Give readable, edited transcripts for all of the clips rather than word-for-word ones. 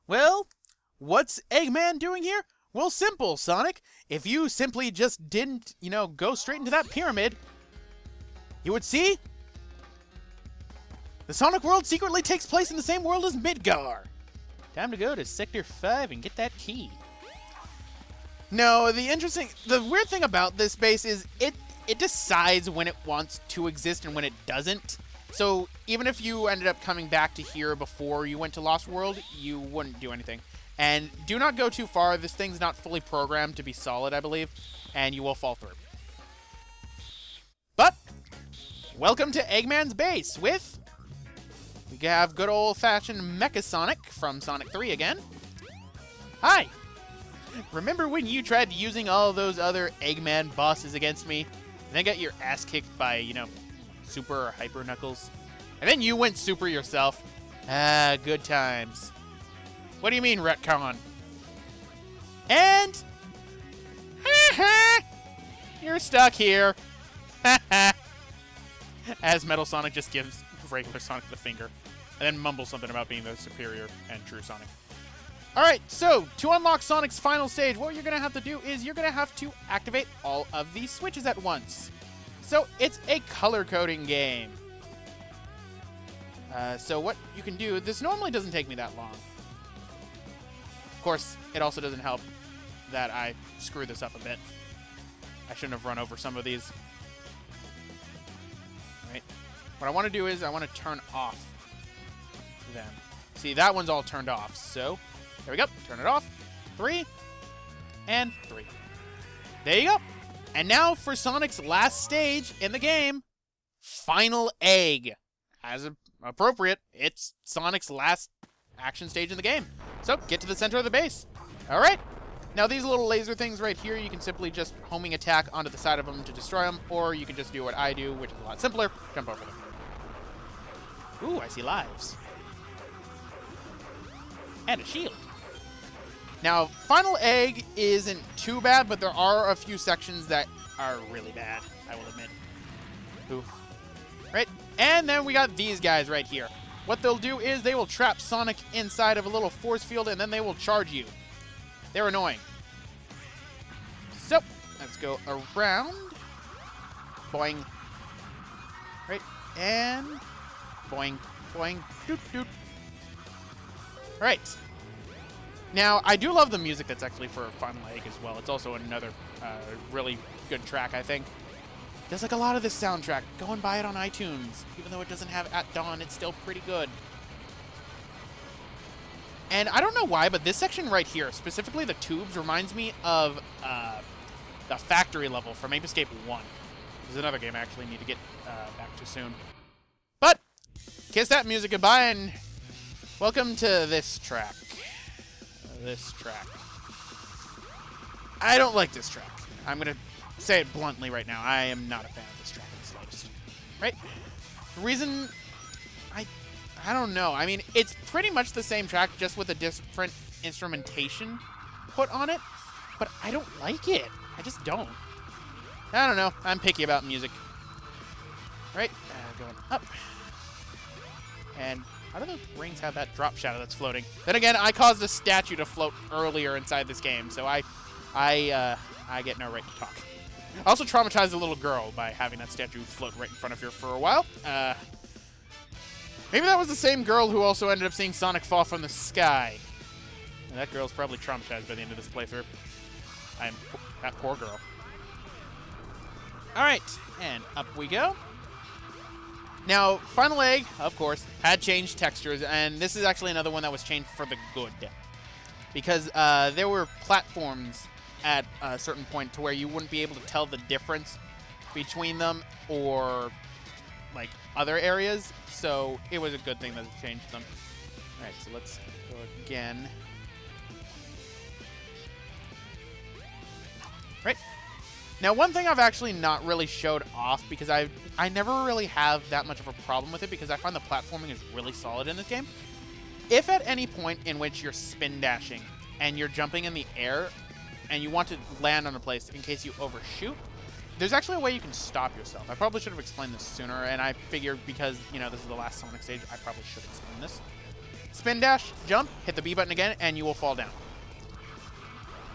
Well, what's Eggman doing here? Well, simple, Sonic. If you simply just didn't, go straight into that pyramid, you would see the Sonic world secretly takes place in the same world as Midgar. Time to go to Sector 5 and get that key. No, the weird thing about this base is it decides when it wants to exist and when it doesn't. So even if you ended up coming back to here before you went to Lost World, you wouldn't do anything. And do not go too far. This thing's not fully programmed to be solid, I believe, and you will fall through. But welcome to Eggman's Base with... we have good old-fashioned Mecha Sonic from Sonic 3 again. Hi! Remember when you tried using all those other Eggman bosses against me, and then got your ass kicked by, Super or Hyper Knuckles? And then you went Super yourself? Ah, good times. What do you mean, retcon? And... you're stuck here. As Metal Sonic just gives regular Sonic the finger, and then mumbles something about being the superior and true Sonic. Alright, so, to unlock Sonic's final stage, what you're going to have to do is you're going to have to activate all of these switches at once. So, it's a color-coding game. So what you can do, this normally doesn't take me that long. Of course, it also doesn't help that I screw this up a bit. I shouldn't have run over some of these. Alright. What I want to do is I want to turn off them. See, that one's all turned off. So, there we go. Turn it off. 3 and 3. There you go. And now for Sonic's last stage in the game, Final Egg. As appropriate, it's Sonic's last action stage in the game. So, get to the center of the base. Alright. Now, these little laser things right here, you can simply just homing attack onto the side of them to destroy them, or you can just do what I do, which is a lot simpler, jump over them. Ooh, I see lives. And a shield. Now, Final Egg isn't too bad, but there are a few sections that are really bad, I will admit. Ooh. Right? And then we got these guys right here. What they'll do is they will trap Sonic inside of a little force field, and then they will charge you. They're annoying. So, let's go around. Boing. Right, and... boing, boing, doot, doot. Alright. Now, I do love the music that's actually for Final Egg as well. It's also another really good track, I think. There's like a lot of this soundtrack. Go and buy it on iTunes. Even though it doesn't have At Dawn, it's still pretty good. And I don't know why, but this section right here, specifically the tubes, reminds me of the factory level from Ape Escape 1. This is another game I actually need to get back to soon. But, kiss that music goodbye, and welcome to this track. This track. I don't like this track. I'm going to say it bluntly right now. I am not a fan of this track in the slightest. Right? The reason... I don't know. I mean, it's pretty much the same track, just with a different instrumentation put on it. But I don't like it. I just don't. I don't know. I'm picky about music. Right? Going up. And how do those rings have that drop shadow that's floating? Then again, I caused a statue to float earlier inside this game, so I get no right to talk. I also traumatized a little girl by having that statue float right in front of her for a while. Maybe that was the same girl who also ended up seeing Sonic fall from the sky. And that girl's probably traumatized by the end of this playthrough. That poor girl. Alright, and up we go. Now, Final Egg, of course, had changed textures, and this is actually another one that was changed for the good. Because there were platforms at a certain point to where you wouldn't be able to tell the difference between them or, like, other areas. So it was a good thing that it changed them. Alright, so let's go again. Right. Now, one thing I've actually not really showed off, because I never really have that much of a problem with it, because I find the platforming is really solid in this game. If at any point in which you're spin dashing and you're jumping in the air and you want to land on a place in case you overshoot, there's actually a way you can stop yourself. I probably should have explained this sooner, and I figured because, this is the last Sonic stage, I probably should explain this. spin dash, jump, hit the B button again, and you will fall down.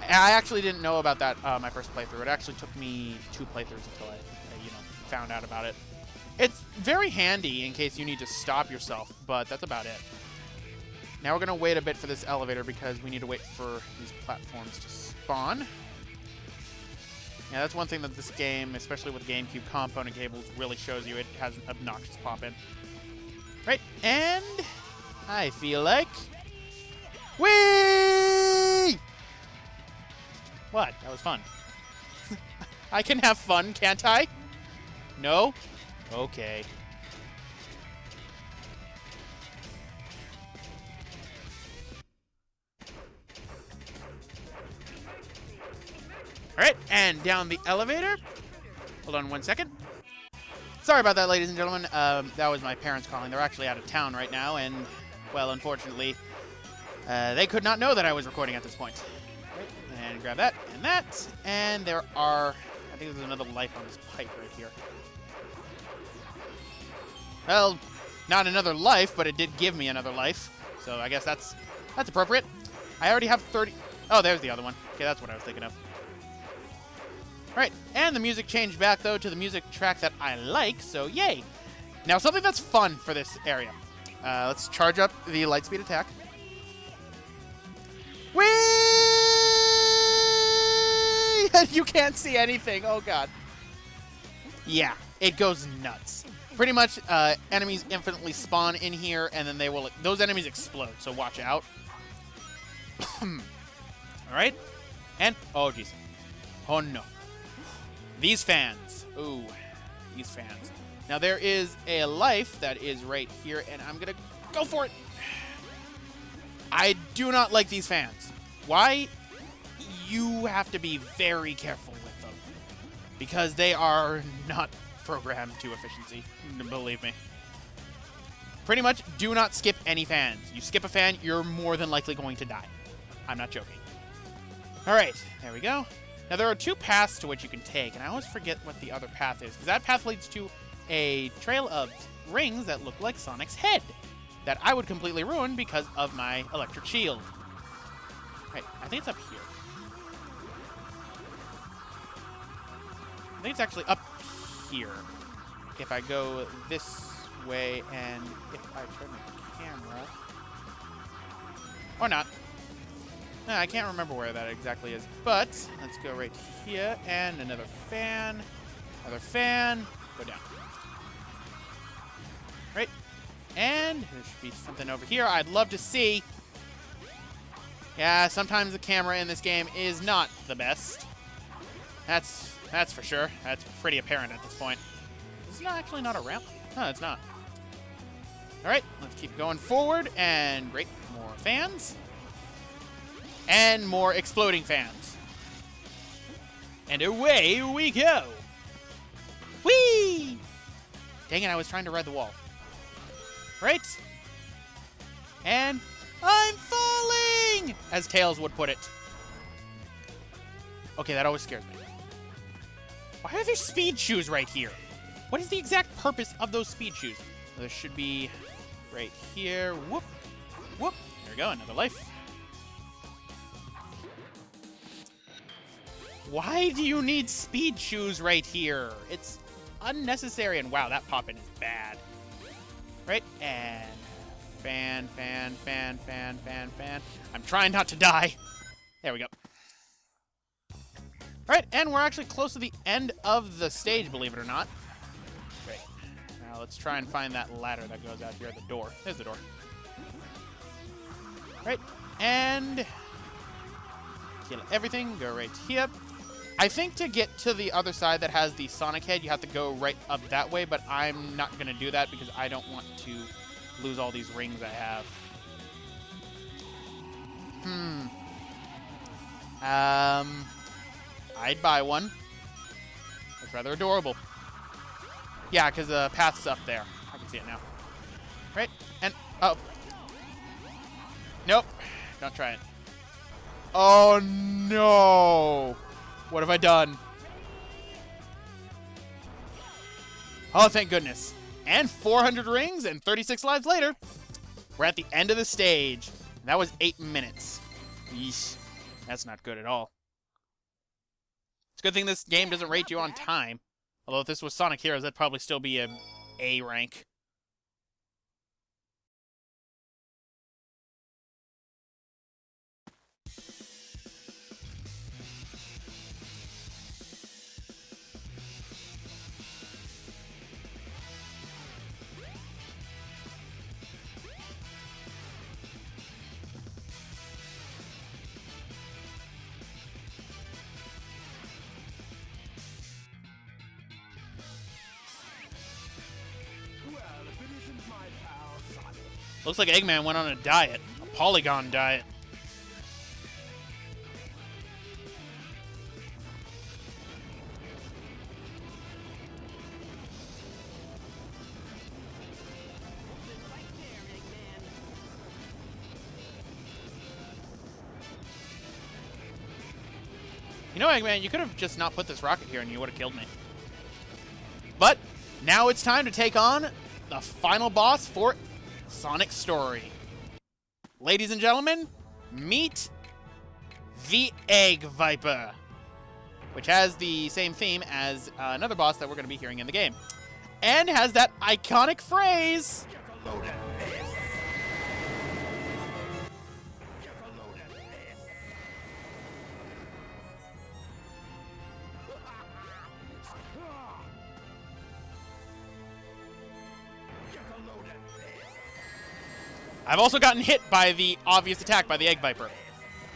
I actually didn't know about that my first playthrough. It actually took me 2 playthroughs until I found out about it. It's very handy in case you need to stop yourself, but that's about it. Now we're going to wait a bit for this elevator because we need to wait for these platforms to spawn. Yeah, that's one thing that this game, especially with GameCube component cables, really shows you. It has an obnoxious pop-in. Right, and I feel like... Whee! What? That was fun. I can have fun, can't I? No? Okay. Alright, and down the elevator. Hold on 1 second. Sorry about that, ladies and gentlemen. That was my parents calling. They're actually out of town right now, and, well, unfortunately, they could not know that I was recording at this point. Right, and grab that, and there are... I think there's another life on this pipe right here. Well, not another life, but it did give me another life. So I guess that's appropriate. I already have 30... Oh, there's the other one. Okay, that's what I was thinking of. Alright, and the music changed back, though, to the music track that I like, so yay! Now, something that's fun for this area. Let's charge up the lightspeed attack. Whee! You can't see anything. Oh, God. Yeah, it goes nuts. Pretty much, enemies infinitely spawn in here, and then those enemies explode, so watch out. Alright, and, oh, jeez. Oh, no. These fans. Ooh, these fans. Now, there is a life that is right here, and I'm going to go for it. I do not like these fans. Why? You have to be very careful with them, because they are not programmed to efficiency, believe me. Pretty much, do not skip any fans. You skip a fan, you're more than likely going to die. I'm not joking. All right, there we go. Now, there are 2 paths to which you can take, and I always forget what the other path is, because that path leads to a trail of rings that look like Sonic's head that I would completely ruin because of my electric shield. Right, I think it's up here. I think it's actually up here. If I go this way, and if I turn the camera... Or not. I can't remember where that exactly is, but let's go right here, and another fan, go down. Right, and there should be something over here I'd love to see. Yeah, sometimes the camera in this game is not the best. That's for sure. That's pretty apparent at this point. This is actually not a ramp. No, it's not. All right, let's keep going forward, and great, more fans. And more exploding fans. And away we go. Whee! Dang it, I was trying to ride the wall. Right? And I'm falling! As Tails would put it. Okay, that always scares me. Why are there speed shoes right here? What is the exact purpose of those speed shoes? There should be right here. Whoop. Whoop. There we go, another life. Why do you need speed shoes right here? It's unnecessary, and wow, that pop-in is bad. Right, and fan. I'm trying not to die. There we go. All right, and we're actually close to the end of the stage, believe it or not. Great. Now let's try and find that ladder that goes out here, the door. There's the door. Right, and kill everything, go right here. I think to get to the other side that has the Sonic head, you have to go right up that way, but I'm not going to do that because I don't want to lose all these rings I have. I'd buy one. It's rather adorable. Yeah, because the path's up there. I can see it now. Right, and, oh. Nope, don't try it. Oh, no. What have I done? Oh, thank goodness. And 400 rings and 36 lives later, We're at the end of the stage. And that was 8 minutes. Yeesh. That's not good at all. It's a good thing this game doesn't rate you on time. Although if this was Sonic Heroes, that'd probably still be a A rank. Looks like Eggman went on a diet. A polygon diet. You know, Eggman, you could have just not put this rocket here and you would have killed me. But now it's time to take on the final boss for Sonic Story. Ladies and gentlemen, meet the Egg Viper, which has the same theme as another boss that we're going to be hearing in the game, and has that iconic phrase, I've also gotten hit by the obvious attack by the Egg Viper.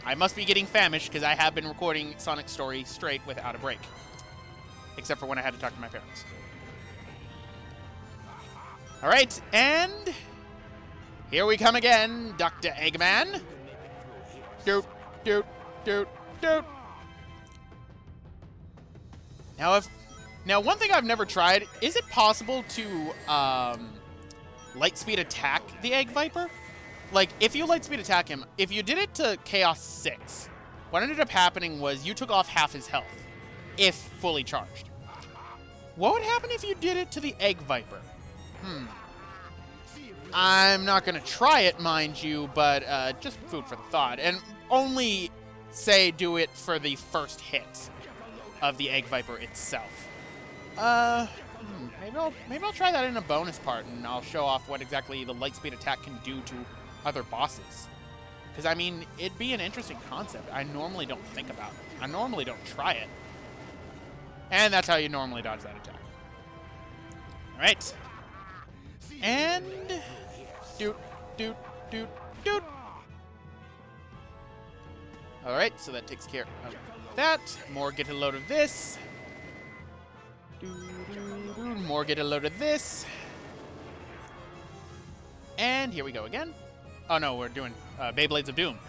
I must be getting famished because I have been recording Sonic Story straight without a break. Except for when I had to talk to my parents. Alright, and here we come again, Dr. Eggman. Doot, doot, doot, doot. Now one thing I've never tried, is it possible to lightspeed attack the Egg Viper? Like, if you lightspeed attack him, if you did it to Chaos 6, what ended up happening was you took off half his health, if fully charged. What would happen if you did it to the Egg Viper? I'm not going to try it, mind you, but just food for the thought. And only, say, do it for the first hit of the Egg Viper itself. Maybe I'll try that in a bonus part, and I'll show off what exactly the lightspeed attack can do to other bosses. Because, I mean, it'd be an interesting concept. I normally don't think about it. I normally don't try it. And that's how you normally dodge that attack. Alright. And doot, doot, doot, doot. Alright, so that takes care of that. More get a load of this. More get a load of this. And here we go again. Oh no, we're doing Beyblades of Doom.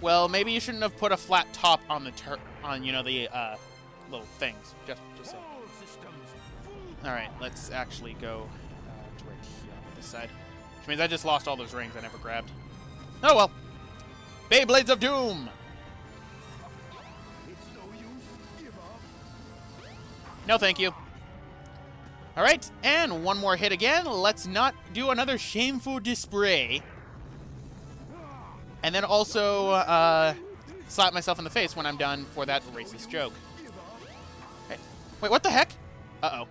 Well, maybe you shouldn't have put a flat top on the the little things. Just so. All right, let's actually go to right here on this side, which means I just lost all those rings I never grabbed. Oh well. Beyblades of Doom. No, thank you. All right, and one more hit again. Let's not do another shameful display. And then also slap myself in the face when I'm done for that racist joke. Hey, wait, what the heck? Uh-oh.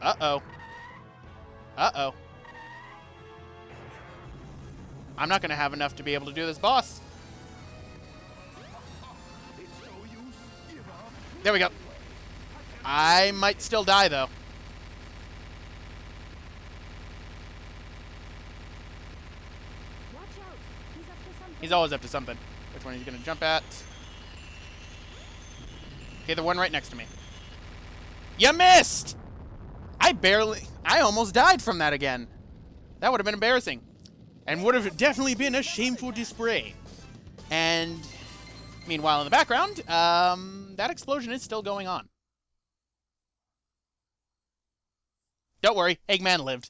Uh-oh. Uh-oh. I'm not going to have enough to be able to do this boss. There we go. I might still die, though. He's always up to something. Which one are you going to jump at? Okay, the one right next to me. You missed! I almost died from that again. That would have been embarrassing. And would have definitely been a shameful display. And meanwhile, in the background, that explosion is still going on. Don't worry, Eggman lived.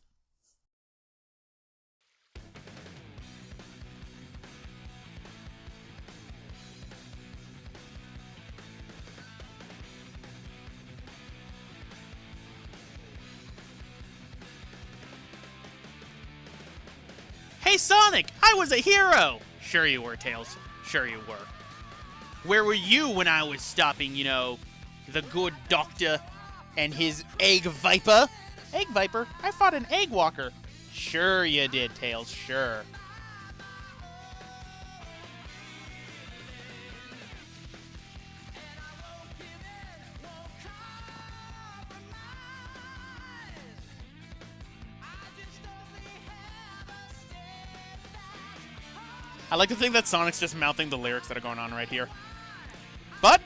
Hey, Sonic, I was a hero! Sure you were, Tails. Sure you were. Where were you when I was stopping, you know, the good doctor and his egg viper? Egg viper? I fought an egg walker. Sure you did, Tails, sure. I like to think that Sonic's just mouthing the lyrics that are going on right here. But,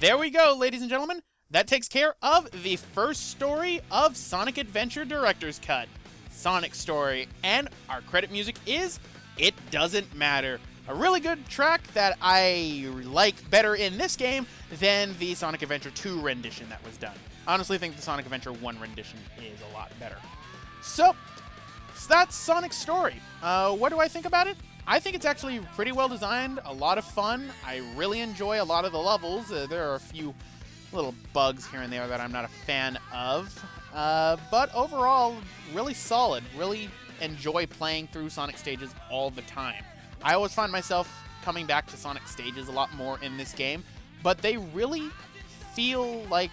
there we go, ladies and gentlemen. That takes care of the first story of Sonic Adventure Director's Cut. Sonic story, and our credit music is It Doesn't Matter. A really good track that I like better in this game than the Sonic Adventure 2 rendition that was done. I honestly think the Sonic Adventure 1 rendition is a lot better. So that's Sonic's story. What do I think about it? I think it's actually pretty well designed, a lot of fun. I really enjoy a lot of the levels. There are a few little bugs here and there that I'm not a fan of. But overall, really solid. Really enjoy playing through Sonic stages all the time. I always find myself coming back to Sonic stages a lot more in this game, but they really feel like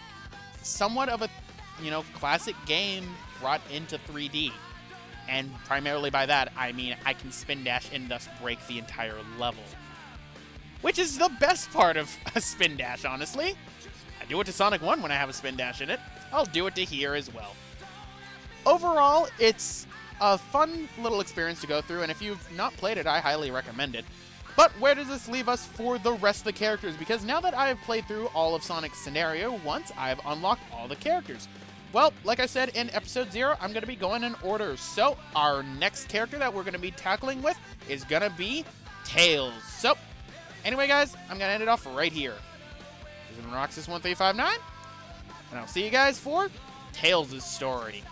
somewhat of a, you know, classic game brought into 3D. And primarily by that, I mean I can spin dash and thus break the entire level. Which is the best part of a spin dash, honestly. I do it to Sonic 1 when I have a spin dash in it. I'll do it to here as well. Overall, it's a fun little experience to go through, and if you've not played it, I highly recommend it. But where does this leave us for the rest of the characters? Because now that I have played through all of Sonic's scenario once, I've unlocked all the characters. Well, like I said in episode 0, I'm going to be going in order. So, our next character that we're going to be tackling with is going to be Tails. So, anyway guys, I'm going to end it off right here. This has been Roxas1359, and I'll see you guys for Tails' story.